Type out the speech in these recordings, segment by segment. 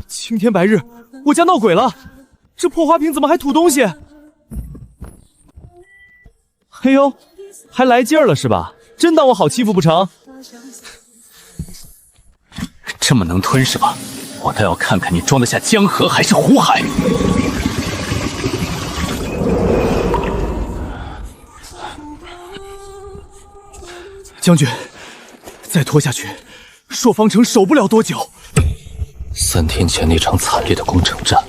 青天白日，我家闹鬼了！这破花瓶怎么还吐东西？嘿呦，还来劲儿了是吧？真当我好欺负不成？这么能吞是吧？我倒要看看你装得下江河还是湖海。将军，再拖下去，朔方城守不了多久。3天前那场惨烈的攻城战，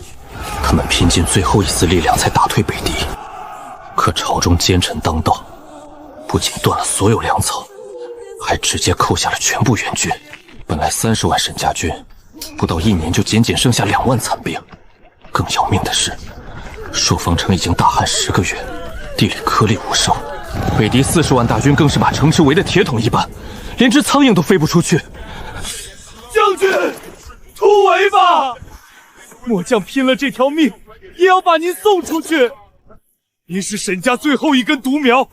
他们拼尽最后一丝力量才打退北狄。可朝中奸臣当道，不仅断了所有粮草，还直接扣下了全部援军。本来30万沈家军，不到1年就仅剩下2万残兵。更要命的是，朔方城已经大旱10个月，地里颗粒无收。北狄40万大军更是把城池围得铁桶一般，连只苍蝇都飞不出去。将军，突围吧！末将拼了这条命，也要把您送出去。您是沈家最后一根独苗，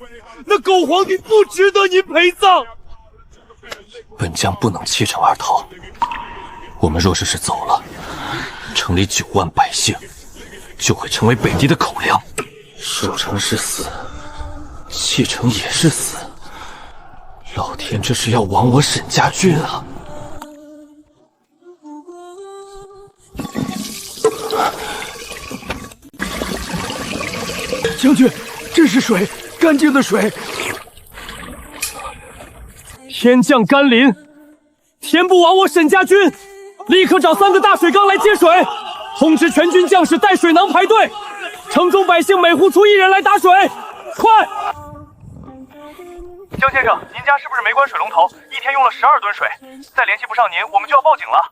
那狗皇帝不值得您陪葬。本将不能弃城而逃。我们若是走了，城里9万百姓就会成为北狄的口粮。守城是死，弃城也是死。老天这是要亡我沈家军啊！将军，这是水，干净的水。天降甘霖，天不亡我沈家军！立刻找3个大水缸来接水，通知全军将士带水囊排队。城中百姓每户出1人来打水，快！江先生，您家是不是没关水龙头？一天用了12吨水，再联系不上您，我们就要报警了。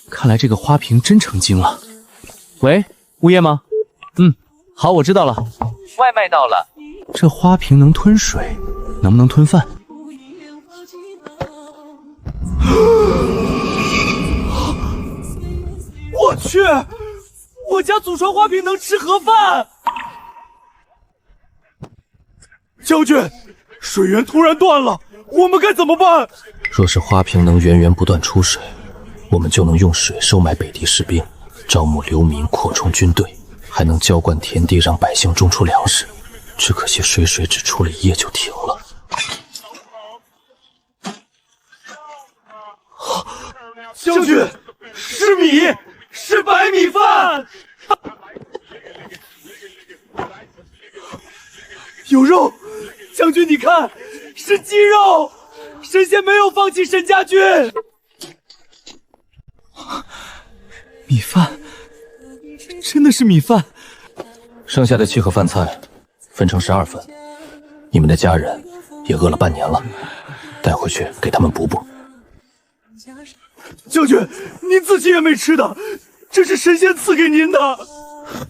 看来这个花瓶真成精了。喂，物业吗？好，我知道了。外卖到了。这花瓶能吞水，能不能吞饭？我去，我家祖传花瓶能吃盒饭。将军，水源突然断了，我们该怎么办？若是花瓶能源源不断出水，我们就能用水收买北狄士兵，招募流民，扩充军队，还能浇灌田地，让百姓种出粮食。只可惜水只出了1夜就停了。将军，是米，是白米饭。有肉，将军你看，是鸡肉。神仙没有放弃沈家军。米饭，真的是米饭。剩下的7盒饭菜分成12份，你们的家人也饿了半年了，带回去给他们补补。将军，您自己也没吃的，这是神仙赐给您的。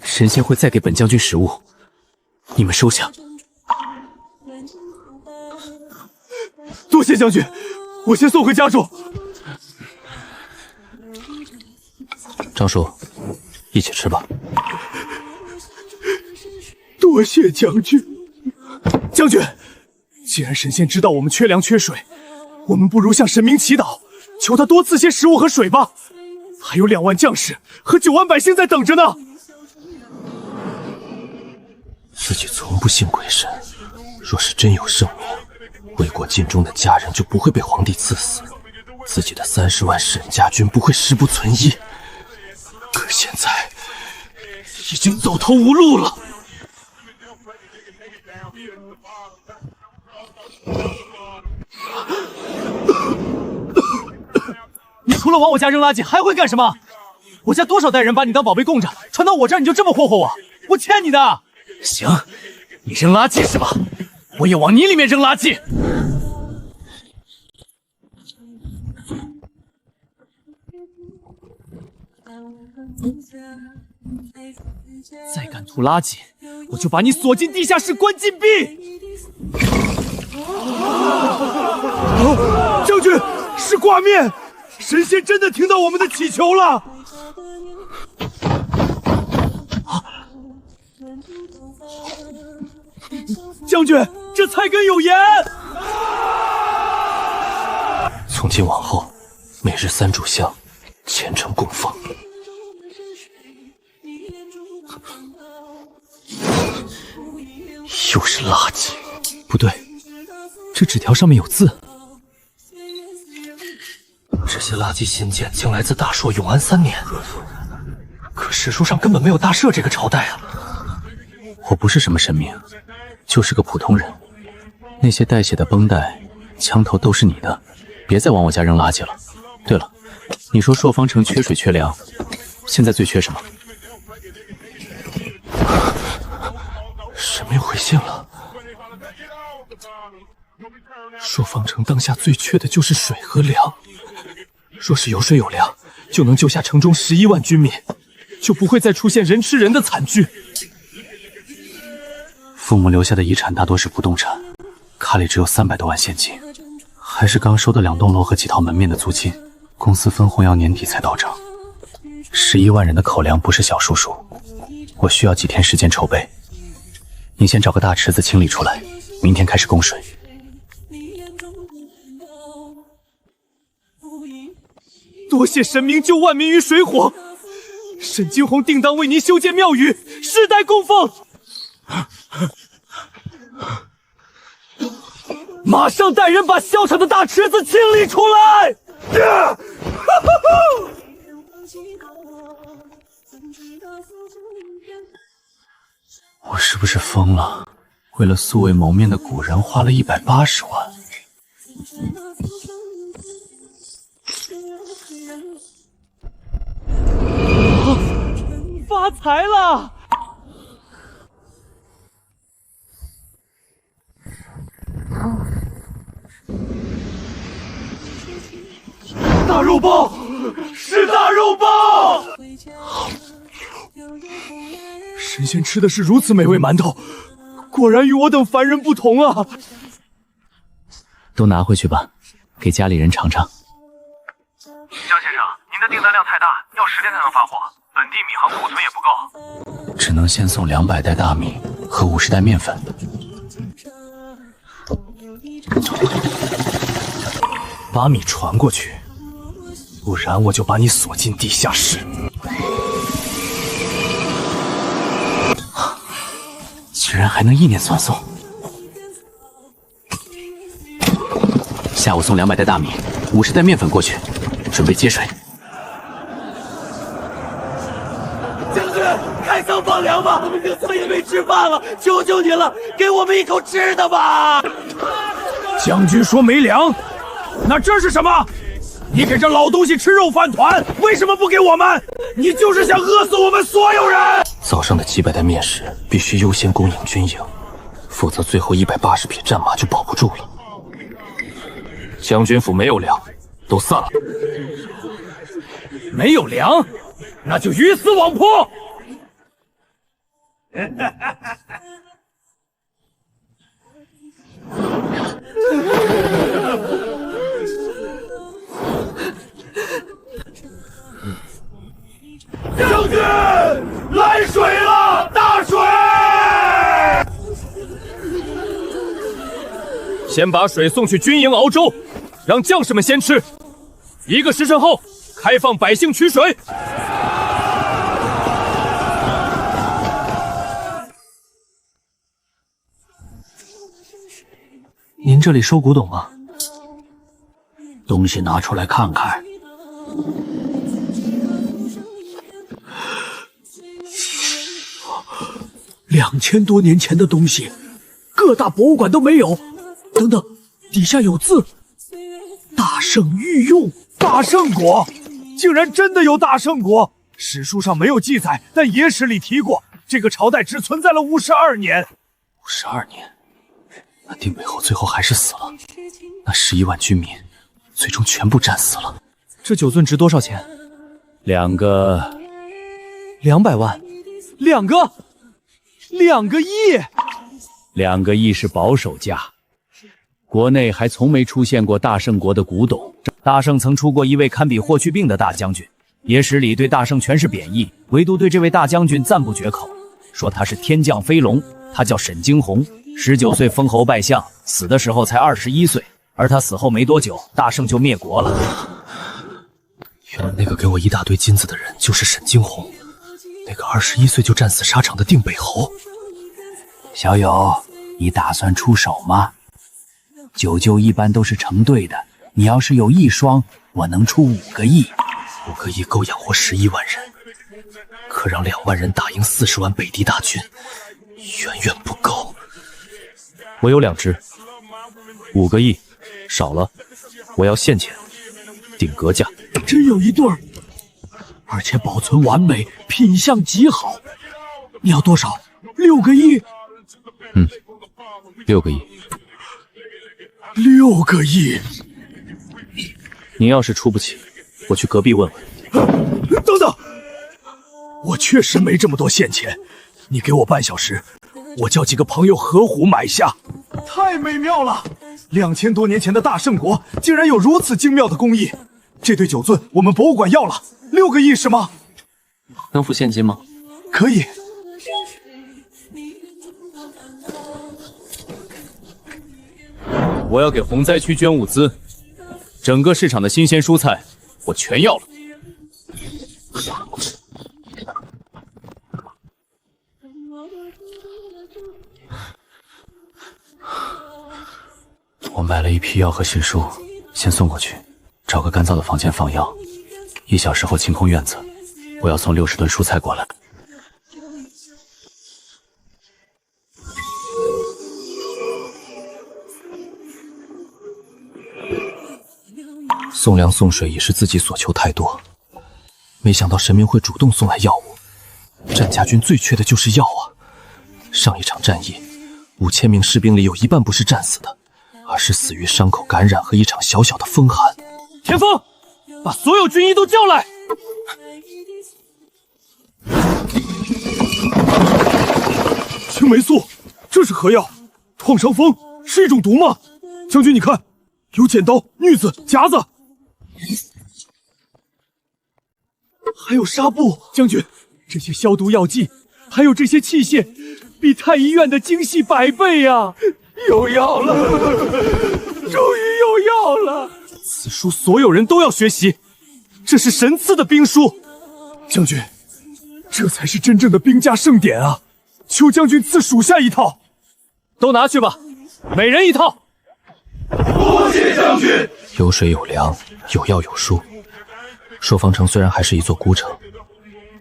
神仙会再给本将军食物，你们收下。多谢将军，我先送回家住。张叔，一起吃吧。多谢将军。将军，既然神仙知道我们缺粮缺水，我们不如向神明祈祷，求他多赐些食物和水吧。还有2万将士和9万百姓在等着呢。自己从不信鬼神，若是真有圣明，为国尽忠的家人就不会被皇帝赐死，自己的30万沈家军不会食不存衣。可现在已经走投无路了。你除了往我家扔垃圾还会干什么？我家多少代人把你当宝贝供着，传到我这儿你就这么霍霍我？我欠你的。行，你扔垃圾是吧？我也往你里面扔垃圾。再敢吐垃圾，我就把你锁进地下室关禁闭。将军，是挂面，神仙真的听到我们的祈求了。将军，这菜根有盐。从今往后，每日3炷香，虔诚供奉。又是垃圾。不对，这纸条上面有字。这些垃圾信件竟来自大朔永安3年，可史书上根本没有大赦这个朝代啊！我不是什么神明，就是个普通人。那些带血的绷带、枪头都是你的，别再往我家扔垃圾了。对了，你说朔方城缺水缺粮，现在最缺什么？神明回信了。朔方城当下最缺的就是水和粮。若是有水有粮，就能救下城中11万军民，就不会再出现人吃人的惨剧。父母留下的遗产大多是不动产，卡里只有300多万现金，还是刚收的2栋楼和几套门面的租金。公司分红要年底才到账，11万人的口粮不是小数数，我需要几天时间筹备。你先找个大池子清理出来，明天开始供水。多谢神明救万民于水火，沈金红定当为您修建庙宇，世代供奉。马上带人把小场的大池子清理出来！我是不是疯了？为了素未谋面的古人花了180万。发财了！大肉包，是大肉包！神仙吃的是如此美味馒头，果然与我等凡人不同啊！都拿回去吧，给家里人尝尝。江先生，您的订单量太大，要10天才能发货，本地米行库存也不够，只能先送200袋大米和50袋面粉。把米传过去，不然我就把你锁进地下室。居然还能意念传送！下午送200袋大米、50袋面粉过去，准备接水。将军，开仓放粮吧，我们这3夜没吃饭了，求求您了，给我们一口吃的吧！将军说没粮，那这是什么？你给这老东西吃肉饭团，为什么不给我们？你就是想饿死我们所有人！早上的几百袋面食必须优先供应军营，否则最后180匹战马就保不住了。将军府没有粮，都散了。没有粮，那就鱼死网破！将军，来水了，大水！先把水送去军营熬粥，让将士们先吃。1个时辰后，开放百姓取水。您这里收古董吗？东西拿出来看看。2000多年前的东西，各大博物馆都没有。等等，底下有字：大圣御用。大圣果，竟然真的有大圣果！史书上没有记载，但野史里提过，这个朝代只存在了52年。52年，那定北侯最后还是死了，那11万军民最终全部战死了。这9尊值多少钱？2个200万，2个亿，2个亿是保守价。国内还从没出现过大圣国的古董。大圣曾出过一位堪比霍去病的大将军，野史里对大圣全是贬义，唯独对这位大将军赞不绝口，说他是天降飞龙。他叫沈惊鸿，19岁封侯拜相，死的时候才21岁。而他死后没多久，大圣就灭国了。原来那个给我一大堆金子的人就是沈惊鸿，那个21岁就战死沙场的定北侯。小友，你打算出手吗？九舅一般都是成对的，你要是有1双，我能出5个亿。5个亿够养活11万人，可让2万人打赢40万北狄大军，远远不够。我有2只，5个亿少了，我要现钱，顶格价。真有一对儿，而且保存完美，品相极好。你要多少？6个亿。6个亿。6个亿。你要是出不起，我去隔壁问问。等等，我确实没这么多现钱，你给我半小时，我叫几个朋友合伙买下。太美妙了！2000多年前的大圣国竟然有如此精妙的工艺。这对酒樽我们博物馆要了，6个亿是吗？能付现金吗？可以。我要给洪灾区捐物资，整个市场的新鲜蔬菜我全要了。我买了一批药和新书，先送过去，找个干燥的房间放药。1小时后清空院子，我要送60吨蔬菜过来。送粮送水已是自己所求太多，没想到神明会主动送来药物。战家军最缺的就是药啊！上一场战役，5000名士兵里有1半不是战死的，而是死于伤口感染和一场小小的风寒。田丰，把所有军医都叫来！青霉素，这是何药？创伤风是一种毒吗？将军，你看，有剪刀、镊子、夹子，还有纱布。将军，这些消毒药剂，还有这些器械，比太医院的精细100倍呀！有药了，终于有药了！此书所有人都要学习，这是神赐的兵书。将军，这才是真正的兵家盛典啊！求将军赐属下一套。都拿去吧，每人1套。多谢将军。有水有粮，有药有书。朔方城虽然还是一座孤城，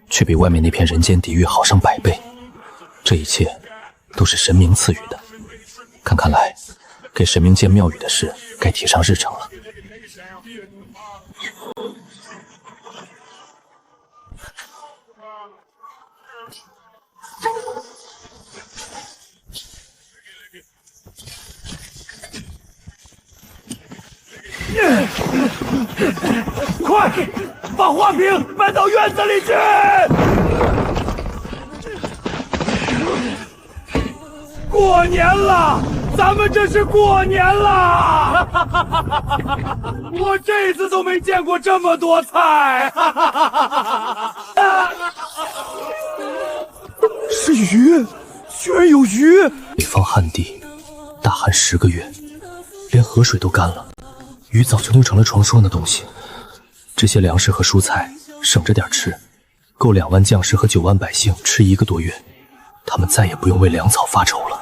却比外面那片人间地狱好上100倍。这一切都是神明赐予的。看来，给神明建庙宇的事该提上日程了。快，把花瓶搬到院子里去！过年了，咱们这是过年了！我这次都没见过这么多菜！是鱼，居然有鱼！北方旱地，大旱10个月，连河水都干了，鱼早就流成了传说的东西。这些粮食和蔬菜省着点吃，够2万将士和9万百姓吃1个多月，他们再也不用为粮草发愁了。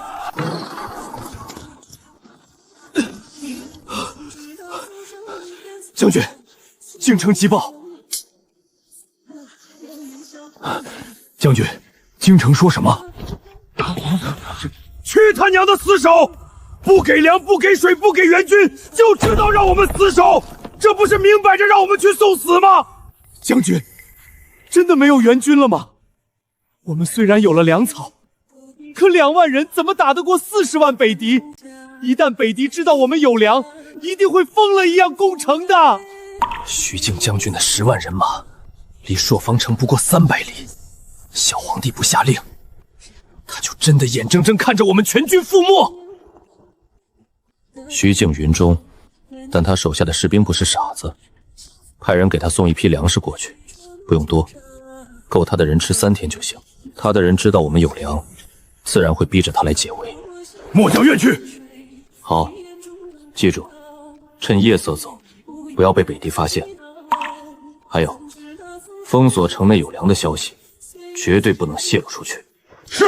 将军，京城急报。将军，京城说什么？去他娘的死守！不给粮，不给水，不给援军，就知道让我们死守，这不是明摆着让我们去送死吗？将军，真的没有援军了吗？我们虽然有了粮草，可2万人怎么打得过40万北狄？一旦北狄知道我们有粮，一定会疯了一样攻城的。徐敬将军的10万人马，离朔方城不过300里。小皇帝不下令，他就真的眼睁睁看着我们全军覆没。徐敬云中，但他手下的士兵不是傻子，派人给他送一批粮食过去，不用多，够他的人吃3天就行。他的人知道我们有粮，自然会逼着他来解围。末将愿去。好，记住，趁夜色走，不要被北狄发现。还有，封锁城内有粮的消息，绝对不能泄露出去。是。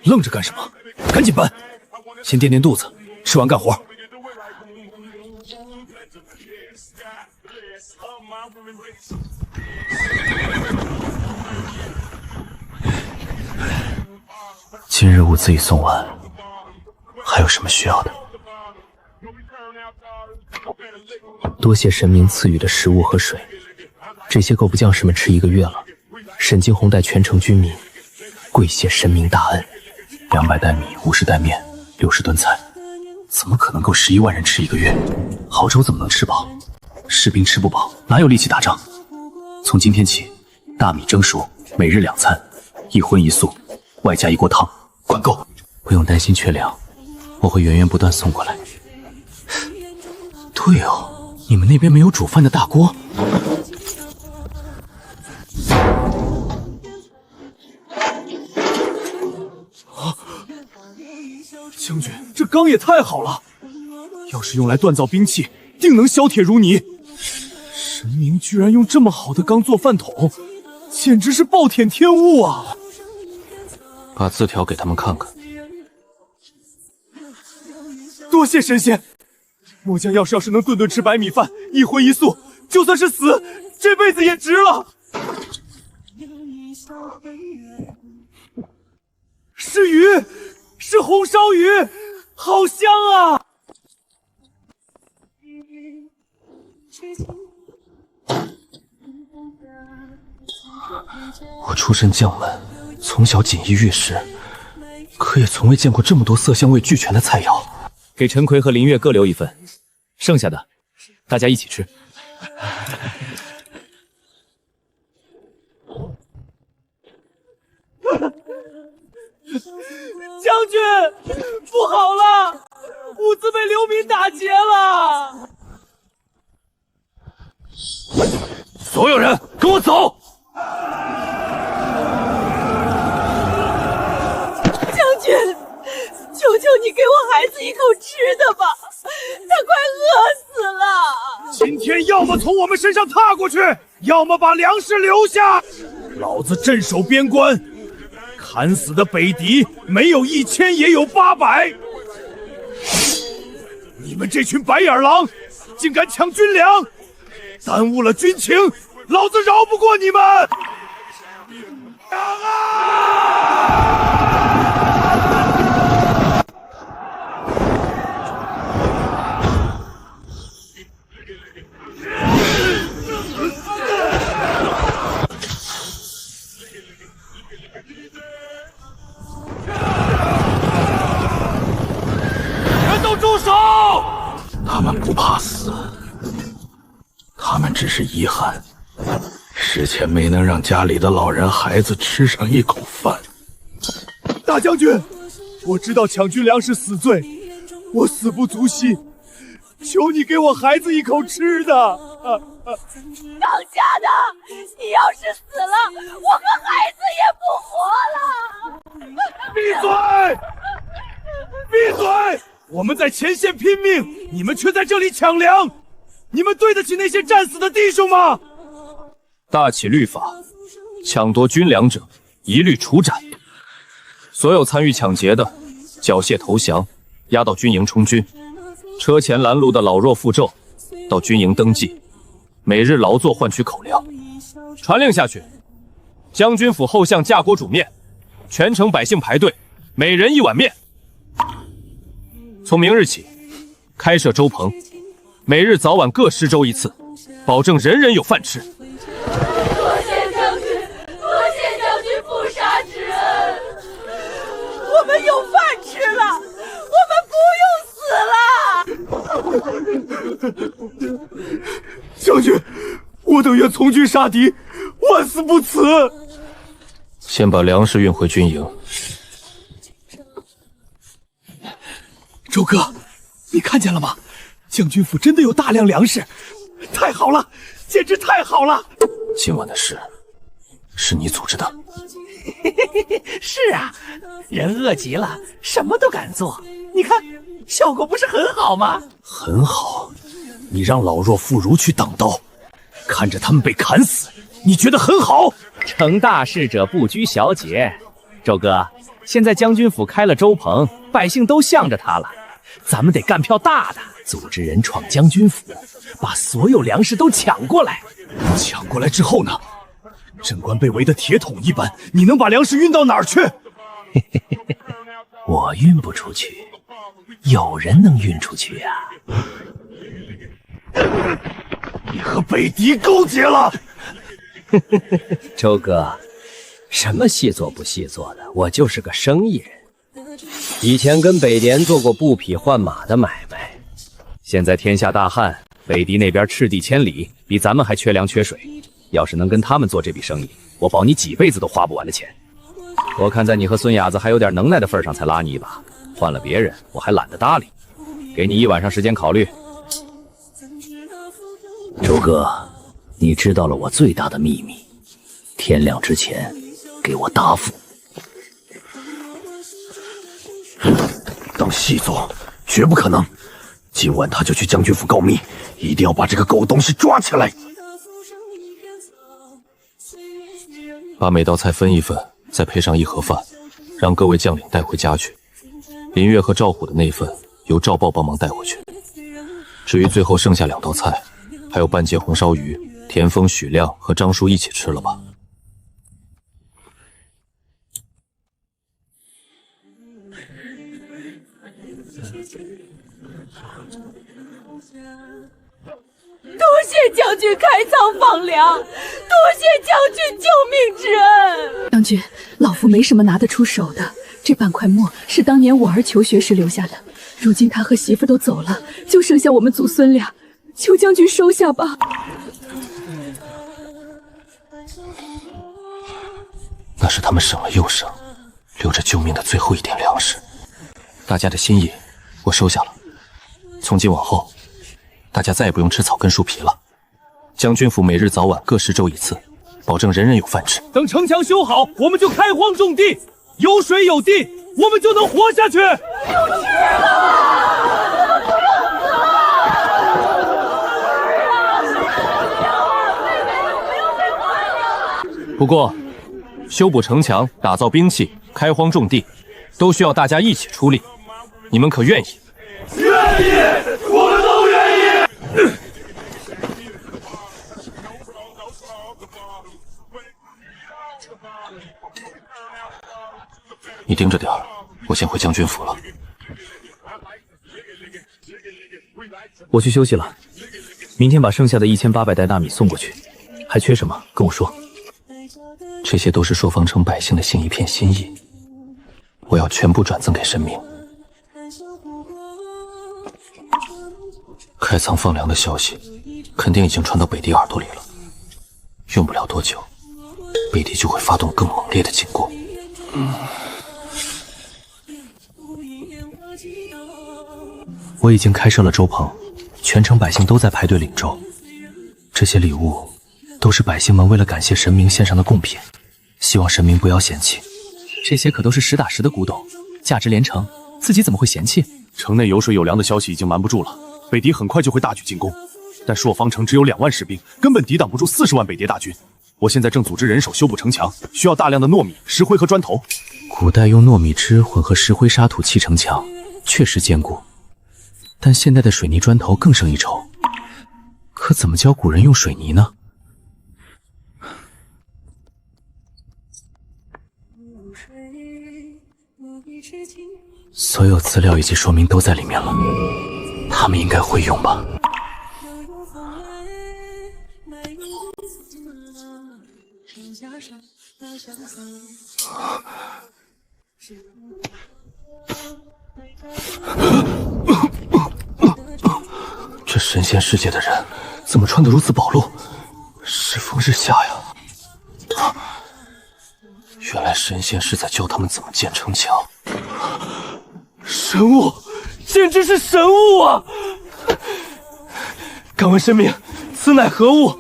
愣着干什么？赶紧搬！先垫垫肚子，吃完干活。今日物资已送完，还有什么需要的？多谢神明赐予的食物和水，这些够不将士们吃1个月了。沈金鸿带全城军民跪谢神明大恩。200袋米，50袋面，60吨菜，怎么可能够11万人吃1个月？好州怎么能吃饱？士兵吃不饱，哪有力气打仗？从今天起，大米蒸熟，每日2餐，1荤1素，外加1锅汤，管够。不用担心缺粮，我会源源不断送过来。对哦，你们那边没有煮饭的大锅？将军，这钢也太好了，要是用来锻造兵器，定能削铁如泥。神明居然用这么好的钢做饭桶，简直是暴殄天物啊！把字条给他们看看。多谢神仙，末将要是能顿顿吃白米饭，1荤1素，就算是死，这辈子也值了。是鱼，是红烧鱼，好香啊！我出身将门，从小锦衣玉食，可也从未见过这么多色香味俱全的菜肴。给陈奎和林月各留1份，剩下的大家一起吃。将军，不好了，物资被流民打劫了！所有人跟我走！将军，求求你给我孩子一口吃的吧，他快饿死了！今天要么从我们身上踏过去，要么把粮食留下。老子镇守边关，砍死的北狄没有1000也有800。你们这群白眼狼，竟敢抢军粮，耽误了军情，老子饶不过你们！抢啊！人都住手！他们不怕死，他们只是遗憾，事前没能让家里的老人孩子吃上一口饭。大将军，我知道抢军粮是死罪，我死不足惜，求你给我孩子一口吃的。当家的，你要是死了，我和孩子也不活了。闭嘴！闭嘴！我们在前线拼命，你们却在这里抢粮，你们对得起那些战死的弟兄吗？大启律法，抢夺军粮者一律处斩。所有参与抢劫的，缴械投降，押到军营充军。车前拦路的老弱妇妯，到军营登记，每日劳作换取口粮。传令下去，将军府后巷架锅煮面，全城百姓排队，每人1碗面。从明日起，开设粥棚，每日早晚各施粥1次，保证人人有饭吃。多谢将军，多谢将军不杀之恩。我们有饭吃了，我们不用死了。将军，我等愿从军杀敌，万死不辞。先把粮食运回军营。周哥，你看见了吗？将军府真的有大量粮食，太好了，简直太好了！今晚的事是你组织的？是啊，人饿极了，什么都敢做。你看，效果不是很好吗？很好，你让老弱妇孺去挡刀，看着他们被砍死，你觉得很好？成大事者不拘小节。周哥，现在将军府开了粥棚，百姓都向着他了，咱们得干票大的，组织人闯将军府，把所有粮食都抢过来。抢过来之后呢？镇关被围得铁桶一般，你能把粮食运到哪儿去？我运不出去，有人能运出去呀。你和北狄勾结了。周哥，什么细作不细作的，我就是个生意人。以前跟北滇做过布匹换马的买卖，现在天下大旱，北狄那边赤地千里，比咱们还缺粮缺水。要是能跟他们做这笔生意，我保你几辈子都花不完的钱。我看在你和孙雅子还有点能耐的份上，才拉你一把。换了别人，我还懒得搭理。给你1晚上时间考虑。周哥，你知道了我最大的秘密，天亮之前给我答复。当细作绝不可能，今晚他就去将军府告密，一定要把这个狗东西抓起来。把每道菜分一份，再配上1盒饭，让各位将领带回家去。林月和赵虎的那份由赵豹帮忙带回去。至于最后剩下2道菜，还有半截红烧鱼，田丰、许亮和张叔一起吃了吧。多谢将军开仓放粮，多谢将军救命之恩。将军，老夫没什么拿得出手的，这半块墨是当年我儿求学时留下的，如今他和媳妇都走了，就剩下我们祖孙俩，求将军收下吧。那是他们省了又省，留着救命的最后一点粮食。大家的心意我收下了，从今往后大家再也不用吃草根树皮了。将军府每日早晚各10粥1次，保证人人有饭吃。等城墙修好，我们就开荒种地，有水有地，我们就能活下去。不过，修补城墙、打造兵器、开荒种地，都需要大家一起出力。你们可愿意？愿意，我们都愿意。你盯着点儿，我先回将军府了。我去休息了，明天把剩下的1800袋大米送过去。还缺什么？跟我说。这些都是朔方城百姓的一片心意，我要全部转赠给神明。开仓放粮的消息肯定已经传到北狄耳朵里了，用不了多久，北狄就会发动更猛烈的进攻。我已经开设了粥棚，全城百姓都在排队领粥。这些礼物都是百姓们为了感谢神明献上的贡品，希望神明不要嫌弃。这些可都是实打实的古董，价值连城，自己怎么会嫌弃？城内有水有粮的消息已经瞒不住了，北狄很快就会大举进攻，但朔方城只有2万士兵，根本抵挡不住40万北狄大军。我现在正组织人手修补城墙，需要大量的糯米、石灰和砖头。古代用糯米汁混合石灰沙土砌城墙，确实坚固，但现代的水泥砖头更胜一筹。可怎么教古人用水泥呢？所有资料以及说明都在里面了，他们应该会用吧。这神仙世界的人怎么穿得如此暴露？世风日下呀！原来神仙是在教他们怎么建城墙。神物，简直是神物啊！敢问神明，此乃何物？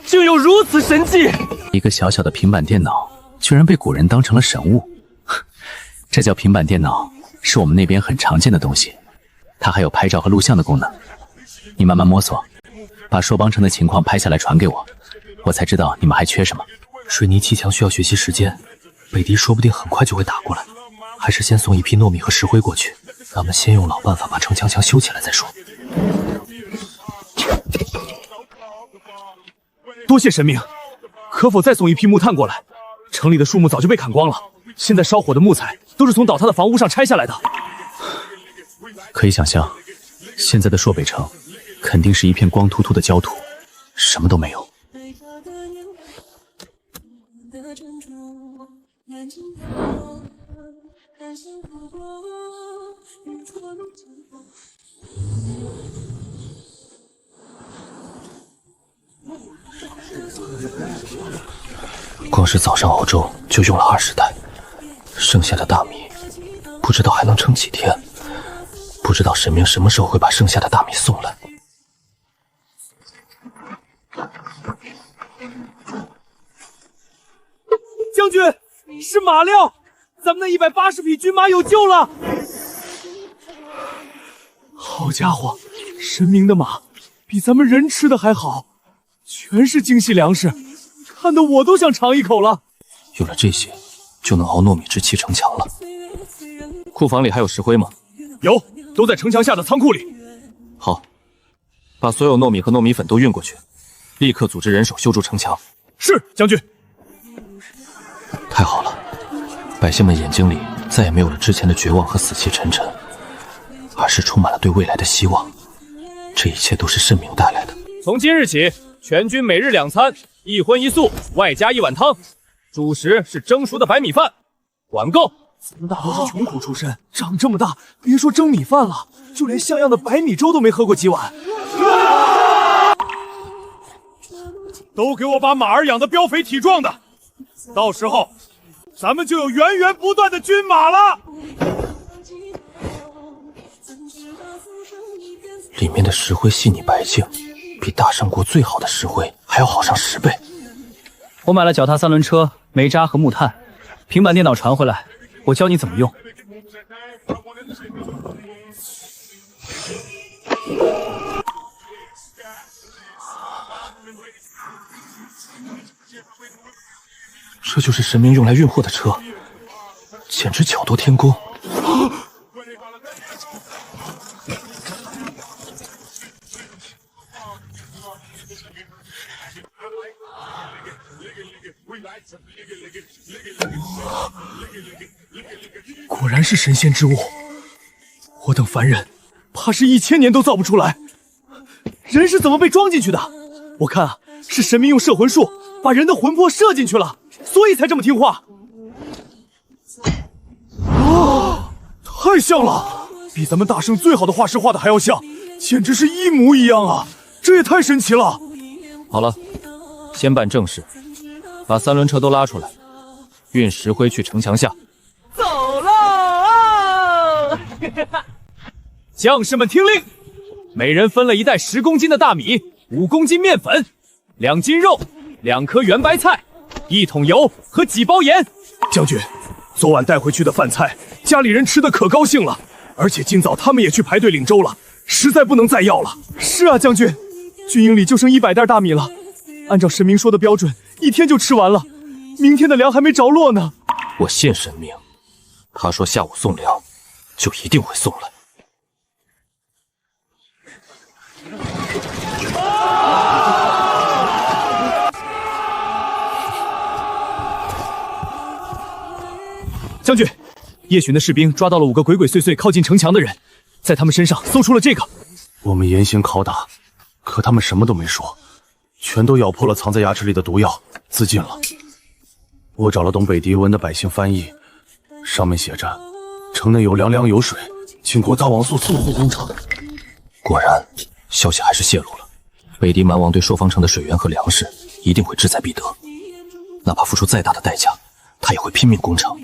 竟有如此神迹！一个小小的平板电脑，居然被古人当成了神物，这叫平板电脑，是我们那边很常见的东西，它还有拍照和录像的功能。你慢慢摸索，把朔邦城的情况拍下来传给我，我才知道你们还缺什么。水泥砌墙需要学习时间，北狄说不定很快就会打过来，还是先送一批糯米和石灰过去，咱们先用老办法把城墙修起来再说。多谢神明，可否再送一批木炭过来？城里的树木早就被砍光了，现在烧火的木材都是从倒塌的房屋上拆下来的。可以想象，现在的朔北城肯定是一片光秃秃的焦土，什么都没有。光是早上熬粥就用了20袋，剩下的大米不知道还能撑几天，不知道神明什么时候会把剩下的大米送来。将军，是马料，咱们的180匹军马有救了！好家伙，神明的马比咱们人吃的还好，全是精细粮食，看得我都想尝一口了。有了这些，就能熬糯米制砌城墙了。库房里还有石灰吗？有，都在城墙下的仓库里。好，把所有糯米和糯米粉都运过去，立刻组织人手修筑城墙。是，将军。太好了，百姓们眼睛里再也没有了之前的绝望和死气沉沉，而是充满了对未来的希望。这一切都是神明带来的。从今日起，全军每日2餐，1荤1素，外加1碗汤，主食是蒸熟的白米饭，管够。咱们大都是穷苦出身，长这么大，别说蒸米饭了，就连像样的白米粥都没喝过几碗。都给我把马儿养得膘肥体壮的，到时候咱们就有源源不断的军马了。里面的石灰细腻白净，比大圣国最好的石灰还要好上10倍。我买了脚踏3轮车、煤渣和木炭，平板电脑传回来，我教你怎么用。这就是神明用来运货的车，简直巧夺天工。果然是神仙之物，我等凡人怕是1000年都造不出来。人是怎么被装进去的？我看啊，是神明用摄魂术把人的魂魄摄进去了，所以才这么听话。啊，太像了，比咱们大圣最好的画师画的还要像，简直是一模一样啊！这也太神奇了。好了，先办正事，把3轮车都拉出来，运石灰去城墙下。走了！将士们听令，每人分了1袋10公斤的大米，5公斤面粉，2斤肉，2颗圆白菜，1桶油和几包盐。将军，昨晚带回去的饭菜，家里人吃的可高兴了，而且今早他们也去排队领粥了，实在不能再要了。是啊，将军，军营里就剩100袋大米了，按照神明说的标准，1天就吃完了，明天的粮还没着落呢。我信神明，他说下午送粮，就一定会送来。将军，夜巡的士兵抓到了5个鬼鬼祟祟靠近城墙的人，在他们身上搜出了这个。我们严刑拷打，可他们什么都没说，全都咬破了藏在牙齿里的毒药，自尽了。我找了懂北狄文的百姓翻译，上面写着：城内有粮有水，请国大王速速攻城。果然，消息还是泄露了。北狄蛮王对朔方城的水源和粮食一定会志在必得，哪怕付出再大的代价，他也会拼命攻城。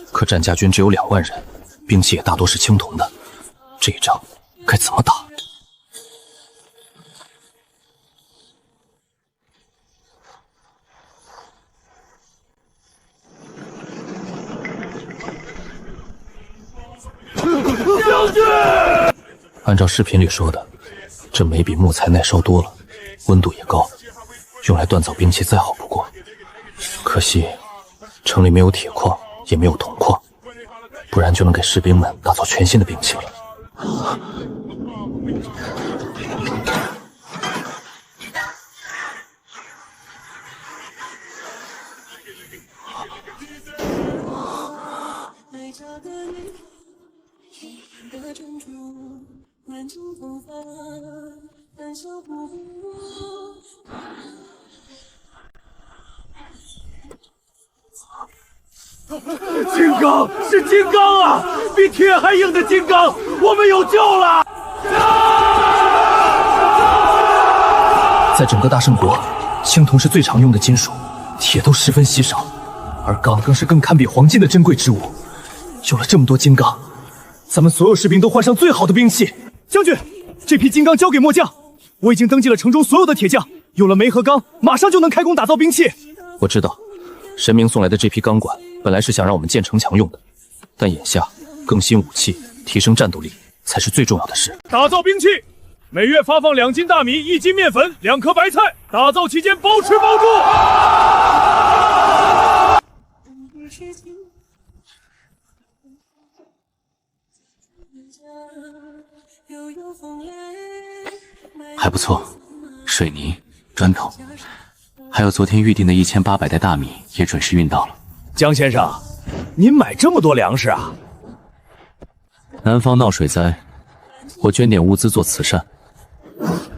可战家军只有2万人，兵器也大多是青铜的，这一仗该怎么打？按照视频里说的，这煤比木材耐烧多了，温度也高，用来锻造兵器再好不过。可惜城里没有铁矿，也没有铜矿，不然就能给士兵们打造全新的兵器了。金刚是金刚啊，比铁还硬的金刚，我们有救了！在整个大圣国，青铜是最常用的金属，铁都十分稀少，而钢更是更堪比黄金的珍贵之物。有了这么多金刚，咱们所有士兵都换上最好的兵器。将军，这批金刚交给末将，我已经登记了城中所有的铁匠，有了煤和钢，马上就能开工打造兵器。我知道，神明送来的这批钢管本来是想让我们建城墙用的，但眼下更新武器，提升战斗力才是最重要的事。打造兵器，每月发放2斤大米、1斤面粉、2颗白菜，打造期间包吃包住。还不错，水泥、砖头，还有昨天预定的1800袋大米也准时运到了。江先生，您买这么多粮食啊？南方闹水灾，我捐点物资做慈善。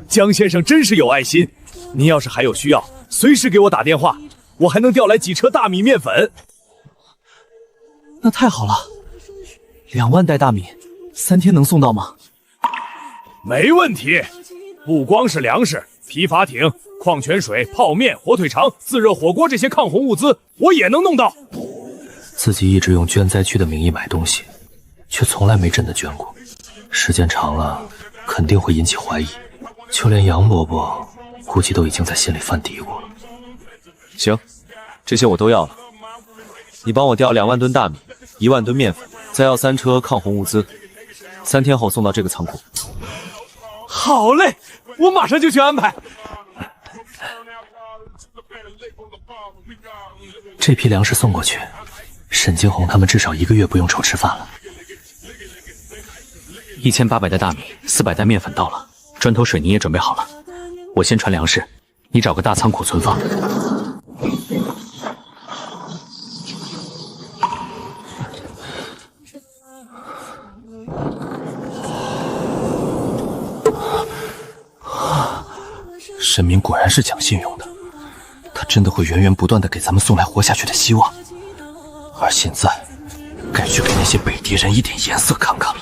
江先生真是有爱心，您要是还有需要，随时给我打电话，我还能调来几车大米面粉。那太好了，2万袋大米，3天能送到吗？没问题，不光是粮食，皮筏艇、矿泉水、泡面、火腿肠、自热火锅这些抗洪物资，我也能弄到。自己一直用捐灾区的名义买东西，却从来没真的捐过，时间长了肯定会引起怀疑。就连杨伯伯估计都已经在心里犯嘀咕了。行，这些我都要了。你帮我调2万吨大米、1万吨面粉，再要3车抗洪物资，3天后送到这个仓库。好嘞，我马上就去安排。这批粮食送过去，沈金红他们至少1个月不用愁吃饭了。1800袋大米、400袋面粉到了，砖头、水泥也准备好了。我先传粮食，你找个大仓库存放。神明果然是讲信用的，他真的会源源不断的给咱们送来活下去的希望。而现在，该去给那些北狄人一点颜色看看了。